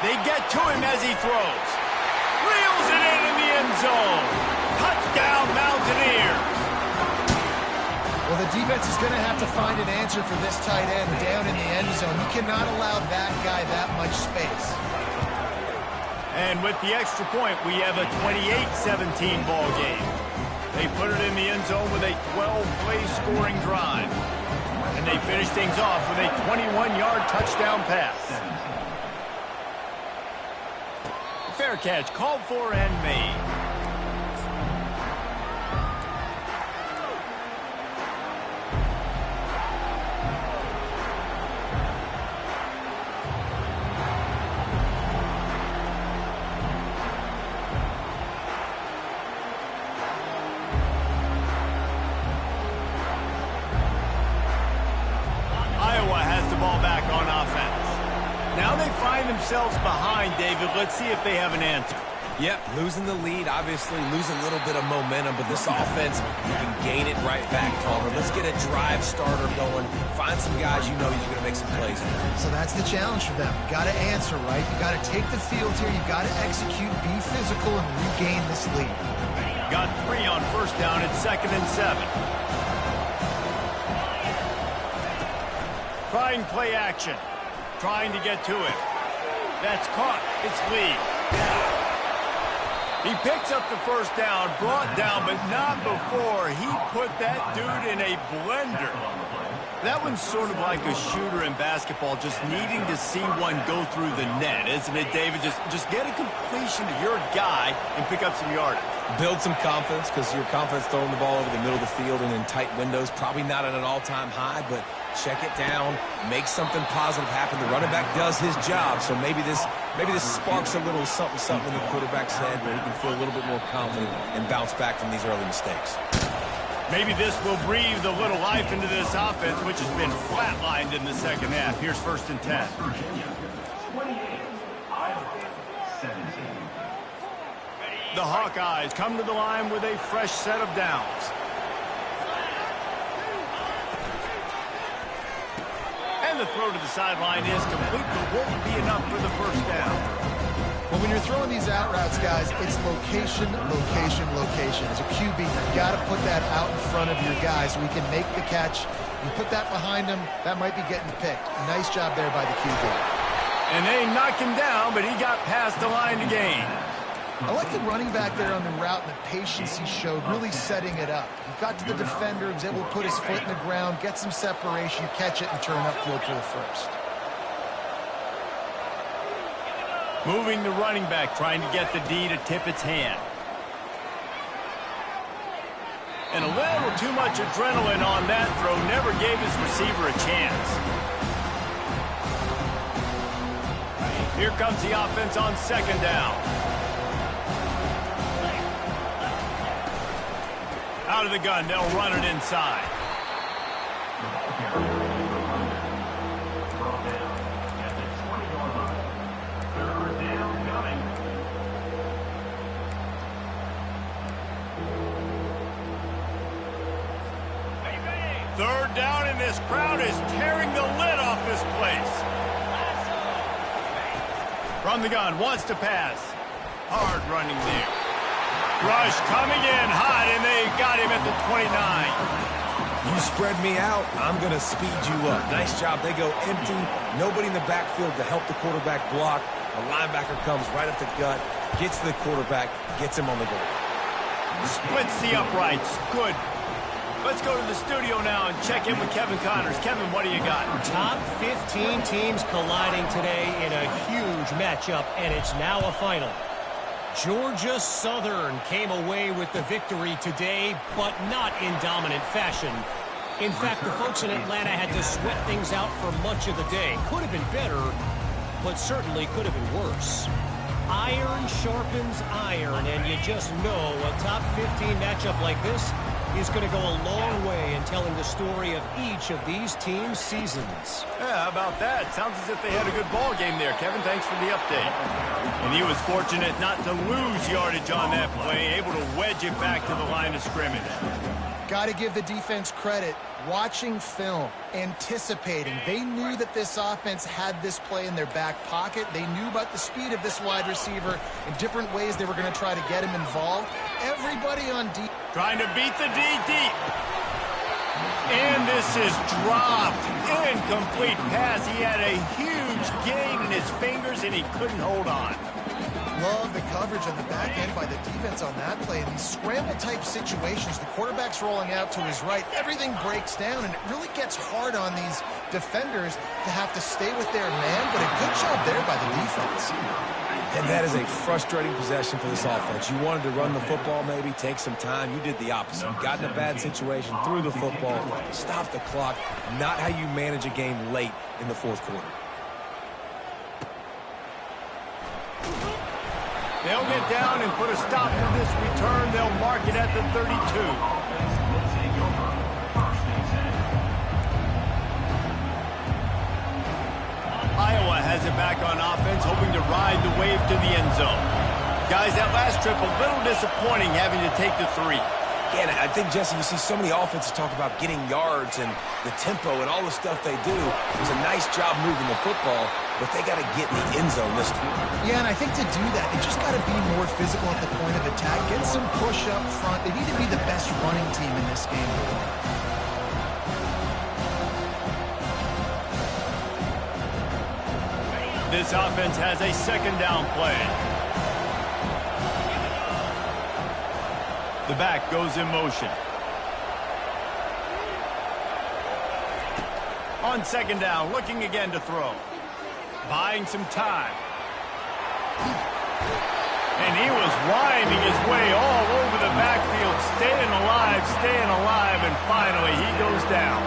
They get to him as he throws. Reels it in the end zone. Touchdown, Mountaineers. Well, the defense is going to have to find an answer for this tight end down in the end zone. You cannot allow that guy that much space. And with the extra point, we have a 28-17 ball game. They put it in the end zone with a 12-play scoring drive. And they finish things off with a 21-yard touchdown pass. Fair catch, called for and made. the ball back on offense. Now they find themselves behind, David. Let's see if they have an answer. Yep, losing the lead, obviously losing a little bit of momentum, but this offense, you can gain it right back, Palmer. Let's get a drive starter going. Find some guys you know you're going to make some plays for. So that's the challenge for them. You got to answer, right? You got to take the field here. You got to execute, be physical, and regain this lead. Got 3 on first down. It's 2nd and 7. Trying play action. Trying to get to it. That's caught. It's Lee. He picks up the first down, brought down, but not before he put that dude in a blender. That one's sort of like a shooter in basketball, just needing to see one go through the net, isn't it, David? Just get a completion to your guy and pick up some yardage. Build some confidence, because your confidence throwing the ball over the middle of the field and in tight windows, probably not at an all-time high, but check it down, make something positive happen. The running back does his job, so maybe this sparks a little something in the quarterback's head where he can feel a little bit more confident and bounce back from these early mistakes. Maybe this will breathe a little life into this offense, which has been flatlined in the second half. Here's 1st and 10. Virginia, 28, Iowa, 17. The Hawkeyes come to the line with a fresh set of downs. And the throw to the sideline is complete, but won't be enough for the first down. Well, when you're throwing these out routes, guys, it's location, location, location. As a QB, you've got to put that out in front of your guy so he can make the catch. You put that behind him, that might be getting picked. Nice job there by the QB. And they knock him down, but he got past the line to gain. I like the running back there on the route and the patience he showed, really setting it up. He got to the defender, was able to put his foot in the ground, get some separation, catch it, and turn upfield for the first. Moving the running back, trying to get the D to tip its hand. And a little too much adrenaline on that throw. Never gave his receiver a chance. Here comes the offense on 2nd down. Out of the gun, they'll run it inside. Third down, and this crowd is tearing the lid off this place. From the gun, wants to pass. Hard running there. Rush coming in hot, and they got him at the 29. You spread me out, I'm going to speed you up. Nice job. They go empty. Nobody in the backfield to help the quarterback block. A linebacker comes right up the gut, gets to the quarterback, gets him on the goal. Splits the uprights. Good. Let's go to the studio now and check in with Kevin Connors. Kevin, what do you got? Top 15 teams colliding today in a huge matchup, and it's now a final. Georgia Southern came away with the victory today, but not in dominant fashion. In fact, the folks in Atlanta had to sweat things out for much of the day. Could have been better, but certainly could have been worse. Iron sharpens iron, and you just know a top 15 matchup like this is going to go a long way in telling the story of each of these teams' seasons. Yeah, how about that? Sounds as if they had a good ball game there. Kevin, thanks for the update. And he was fortunate not to lose yardage on that play, able to wedge it back to the line of scrimmage. Got to give the defense credit. Watching film, anticipating. They knew that this offense had this play in their back pocket. They knew about the speed of this wide receiver in different ways they were going to try to get him involved. Everybody on deep. Trying to beat the D deep. And this is dropped. Incomplete pass. He had a huge gain in his fingers, and he couldn't hold on. Love the coverage on the back end by the defense on that play. In these scramble-type situations, the quarterback's rolling out to his right. Everything breaks down, and it really gets hard on these defenders to have to stay with their man, but a good job there by the defense. And that is a frustrating possession for this offense. You wanted to run the football, maybe take some time. You did the opposite. You got in a bad situation, threw the football, stopped the clock. Not how you manage a game late in the fourth quarter. They'll get down and put a stop to this return. They'll mark it at the 32. it back on offense, hoping to ride the wave to the end zone. Guys, that last trip, a little disappointing having to take the 3. Yeah, and I think, Jesse, you see so many offenses talk about getting yards and the tempo and all the stuff they do. It was a nice job moving the football, but they got to get in the end zone this time. Yeah, and I think to do that, they just got to be more physical at the point of attack. Get some push up front. They need to be the best running team in this game. This offense has a second down play. The back goes in motion. On second down, looking again to throw. Buying some time. And he was winding his way all over the backfield, staying alive, and finally he goes down.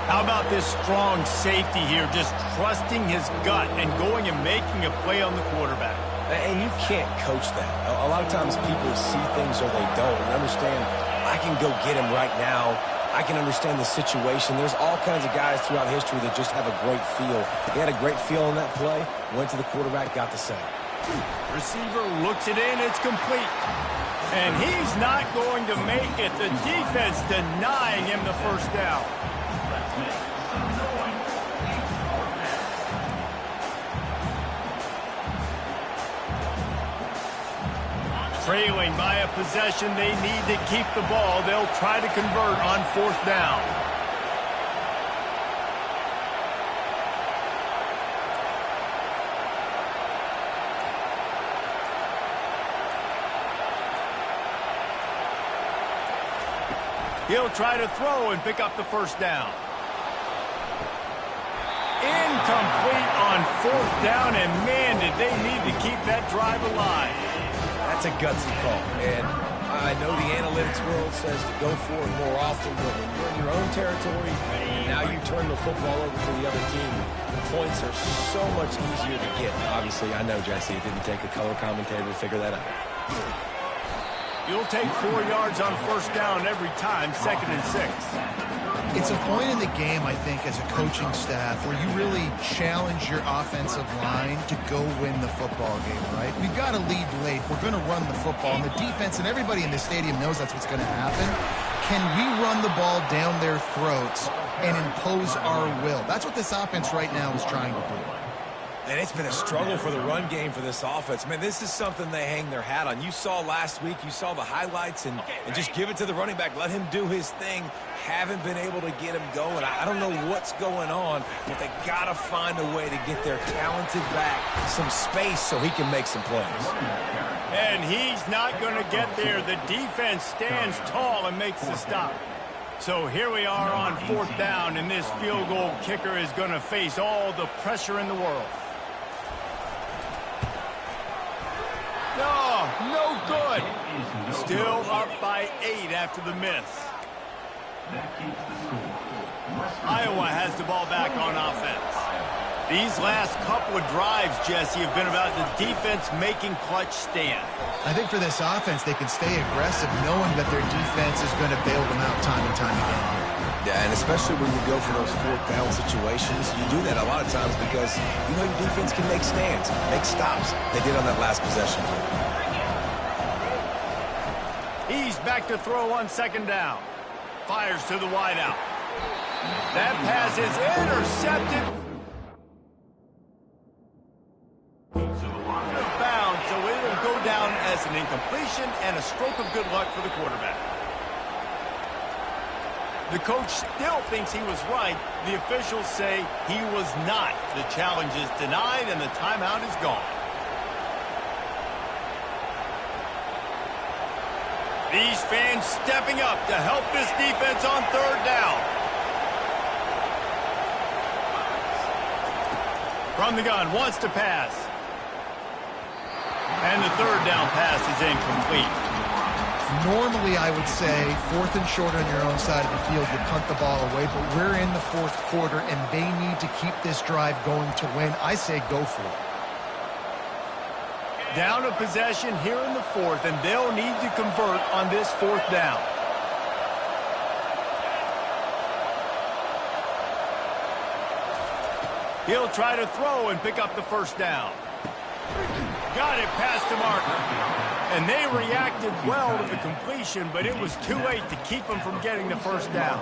How about this strong safety here, just trusting his gut and going and making a play on the quarterback? And you can't coach that. A lot of times people see things or they don't. And understand, I can go get him right now. I can understand the situation. There's all kinds of guys throughout history that just have a great feel. He had a great feel on that play, went to the quarterback, got the sack. Receiver looks it in, it's complete. And he's not going to make it. The defense denying him the first down. Trailing by a possession, they need to keep the ball. They'll try to convert on fourth down. He'll try to throw and pick up the first down. Incomplete on fourth down, and man, did they need to keep that drive alive. That's a gutsy call, and I know the analytics world says to go for it more often, but when you're in your own territory and now you turn the football over to the other team, the points are so much easier to get. Obviously, I know, Jesse, it didn't take a color commentator to figure that out. You'll take 4 yards on first down every time, 2nd and 6. It's a point in the game, I think, as a coaching staff where you really challenge your offensive line to go win the football game, right? We've got to lead late. We're going to run the football. And the defense and everybody in the stadium knows that's what's going to happen. Can we run the ball down their throats and impose our will? That's what this offense right now is trying to do. And it's been a struggle for the run game for this offense. Man, this is something they hang their hat on. You saw last week, you saw the highlights, and just give it to the running back. Let him do his thing. Haven't been able to get him going. I don't know what's going on, but they got to find a way to get their talented back some space so he can make some plays. And he's not going to get there. The defense stands tall and makes the stop. So here we are on fourth down, and this field goal kicker is going to face all the pressure in the world. No good. Still up by 8 after the miss. Iowa has the ball back on offense. These last couple of drives, Jesse, have been about the defense making clutch stand. I think for this offense, they can stay aggressive knowing that their defense is going to bail them out time and time again. Yeah, and especially when you go for those fourth down situations, you do that a lot of times because you know your defense can make stands, make stops. They did on that last possession. He's back to throw on second down. Fires to the wideout. That pass is intercepted. Bound, so it'll go down as an incompletion and a stroke of good luck for the quarterback. The coach still thinks he was right. The officials say he was not. The challenge is denied and the timeout is gone. These fans stepping up to help this defense on third down. From the gun, wants to pass. And the third down pass is incomplete. Normally, I would say, 4th and short on your own side of the field, you punt the ball away, but we're in the 4th quarter, and they need to keep this drive going to win. I say go for it. Down a possession here in the 4th, and they'll need to convert on this 4th down. He'll try to throw and pick up the first down. Got it past the marker. And they reacted well to the completion, but it was too late to keep them from getting the first down.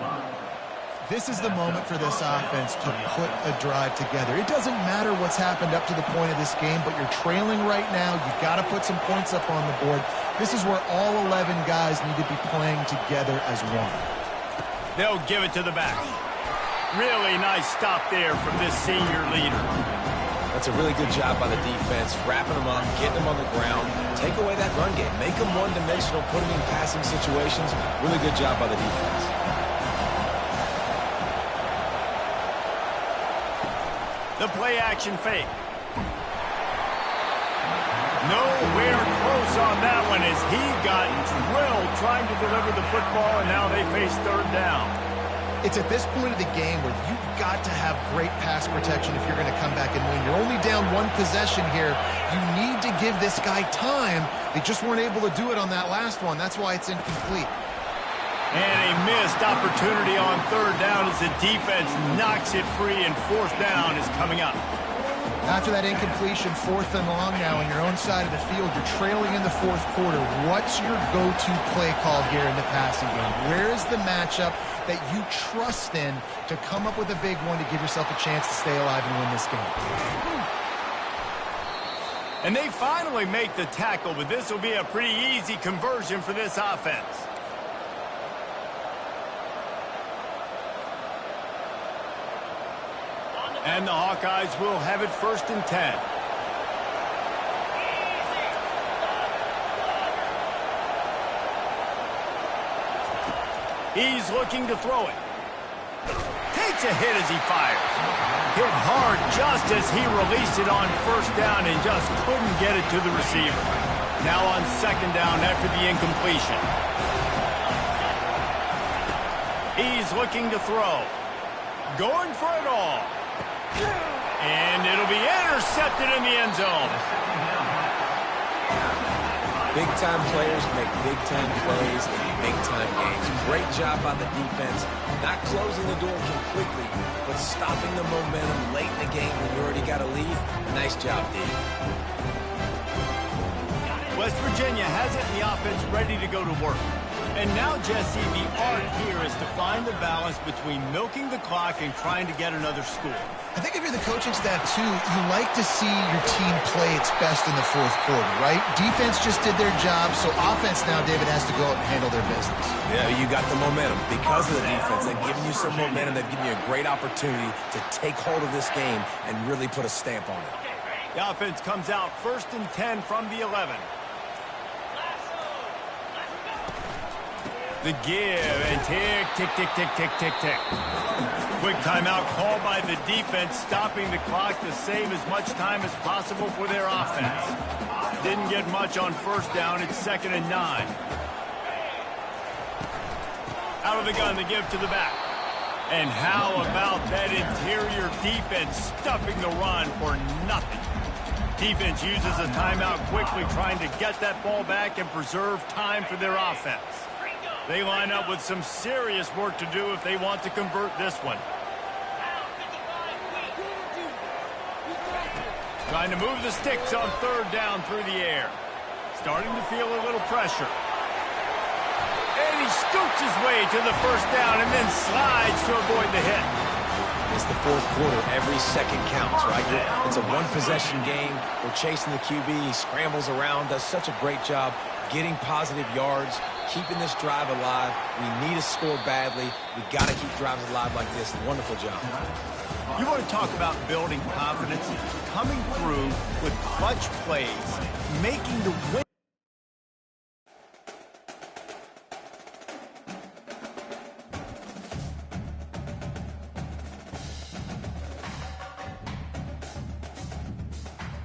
This is the moment for this offense to put a drive together. It doesn't matter what's happened up to the point of this game, but you're trailing right now. You've got to put some points up on the board. This is where all 11 guys need to be playing together as one. They'll give it to the back. Really nice stop there from this senior leader. That's a really good job by the defense, wrapping them up, getting them on the ground, take away that run game, make them one-dimensional, put them in passing situations. Really good job by the defense. The play-action fake. Nowhere close on that one as he got drilled trying to deliver the football, and now they face third down. It's at this point of the game where you've got to have great pass protection if you're going to come back and win. You're only down one possession here. You need to give this guy time. They just weren't able to do it on that last one. That's why it's incomplete. And a missed opportunity on third down as the defense knocks it free, and fourth down is coming up. After that incompletion, 4th and long now on your own side of the field, you're trailing in the fourth quarter. What's your go-to play call here in the passing game? Where is the matchup that you trust in to come up with a big one to give yourself a chance to stay alive and win this game? And they finally make the tackle, but this will be a pretty easy conversion for this offense. And the Hawkeyes will have it 1st and 10. He's looking to throw it. Takes a hit as he fires. Hit hard just as he released it on first down and just couldn't get it to the receiver. Now on second down after the incompletion. He's looking to throw. Going for it all. And it'll be intercepted in the end zone. Big-time players make big-time plays in big-time games. Great job by the defense, not closing the door completely, but stopping the momentum late in the game when you already got a lead. Nice job, D. West Virginia has it in the offense ready to go to work. And now, Jesse, the art here is to find the balance between milking the clock and trying to get another score. I think if you're the coaching staff, too, you like to see your team play its best in the fourth quarter, right? Defense just did their job, so offense now, David, has to go out and handle their business. Yeah, you got the momentum. Because of the defense, they've given you some momentum. They've given you a great opportunity to take hold of this game and really put a stamp on it. The offense comes out 1st and 10 from the 11. The give, and tick, tick, tick, tick, tick, tick, tick. Quick timeout called by the defense, stopping the clock to save as much time as possible for their offense. Didn't get much on first down. It's 2nd and 9. Out of the gun, the give to the back. And how about that interior defense stuffing the run for nothing? Defense uses a timeout quickly, trying to get that ball back and preserve time for their offense. They line up with some serious work to do if they want to convert this one. Trying to move the sticks on third down through the air. Starting to feel a little pressure. And he scoots his way to the first down and then slides to avoid the hit. It's the fourth quarter. Every second counts, right? It's a one-possession game. We're chasing the QB. He scrambles around, does such a great job getting positive yards, keeping this drive alive. We need a score badly. We got to keep drives alive like this. Wonderful job. You want to talk about building confidence? Coming through with clutch plays, making the win.